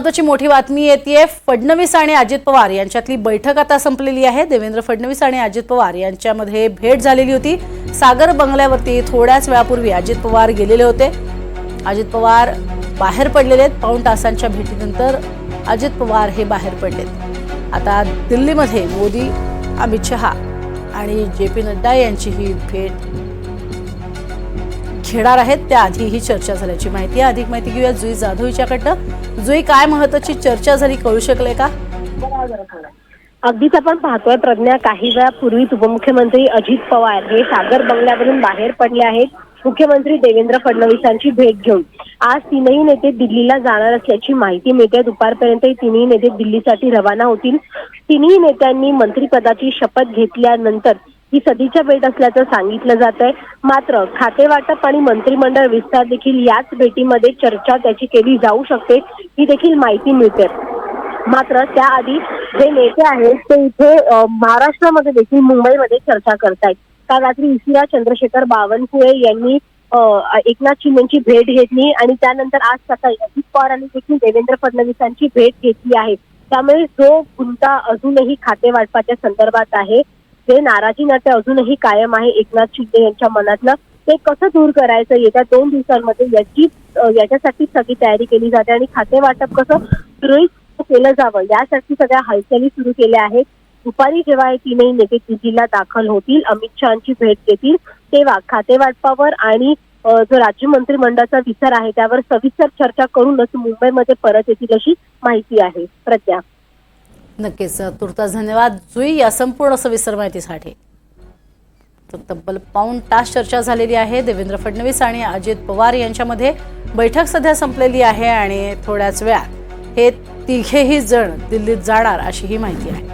महत्त्वाची मोठी बातमी येते। फडणवीस आणि अजित पवार यांच्यातली बैठक आता संपलेली आहे। देवेंद्र फडणवीस आणि अजित पवार यांच्यामध्ये भेट झालेली होती। सागर बंगल्यावरती थोड्याच वेळापूर्वी अजित पवार गेलेले होते। अजित पवार बाहेर पडलेले आहेत। पाऊण तासांच्या भेटीनंतर अजित पवार हे बाहेर पडलेत। आता दिल्लीमध्ये मोदी, अमित शहा आणि जे.पी. नड्डा यांची ही भेट घेणार आहेत। त्याआधी ही चर्चा झाल्याची माहिती आहे। अधिक माहिती घेऊया जुई जाधव हिच्याकडनं। जुई, काय महत्त्वाची चर्चा झाली, कळू शकले का? अगदीच आपण पाहतोय प्रज्ञा, काही वेळापूर्वीच उपमुख्यमंत्री अजित पवार हे सागर बंगल्यावरून बाहेर पडले आहेत मुख्यमंत्री देवेंद्र फडणवीसांची भेट घेऊन। आज तीनही नेते दिल्लीला जाणार असल्याची माहिती मिळते। दुपारपर्यंत तिन्ही नेते दिल्लीसाठी रवाना होतील। तिन्ही नेत्यांनी मंत्रिपदाची शपथ घेतल्यानंतर ही सदिच्छा भेट असल्याचं सांगितलं जात आहे। मात्र खातेवाटप आणि मंत्रिमंडळ विस्तार देखील याच भेटीमध्ये चर्चा त्याची केली जाऊ शकते ही देखील माहिती मिळते। मात्र त्याआधी जे नेते आहेत ते इथे महाराष्ट्रामध्ये देखील मुंबईमध्ये चर्चा करतायत। काल रात्री इशिरा चंद्रशेखर बावनकुळे यांनी एकनाथ शिंदेची भेट घेतली आणि त्यानंतर आज सकाळी अजित पवारांनी देखील देवेंद्र फडणवीसांची भेट घेतली आहे। त्यामुळे जो गुंता अजूनही खातेवाटपाच्या संदर्भात आहे, जे नाराजी नाते अजूनही कायम आहे एकनाथ शिंदे यांच्या मनातलं, ते कसं दूर करायचं येत्या 2 दिवसांमध्ये याच्यासाठी सगळी तयारी केली जाते आणि खातेवाटप कसं सुरळीत केलं जावं यासाठी सगळ्या हालचाली सुरू केल्या आहेत। दुपारी जेव्हा हे तीनही नेते दिल्लीला दाखल होतील, अमित शहाची भेट घेतील, तेव्हा खातेवाटपावर आणि जो राज्य मंत्रिमंडळाचा विचार आहे त्यावर सविस्तर चर्चा करूनच मुंबईमध्ये परत येतील अशी माहिती आहे। प्रज्ञा, नक्कीच तुर्तास धन्यवाद जुई या संपूर्ण सविस्तर माहितीसाठी। तर तब्बल पाऊण तास चर्चा झालेली आहे। देवेंद्र फडणवीस आणि अजित पवार यांच्यामध्ये बैठक सध्या संपलेली आहे आणि थोड्याच वेळात हे तिघेही जण दिल्लीत जाणार अशी ही माहिती आहे।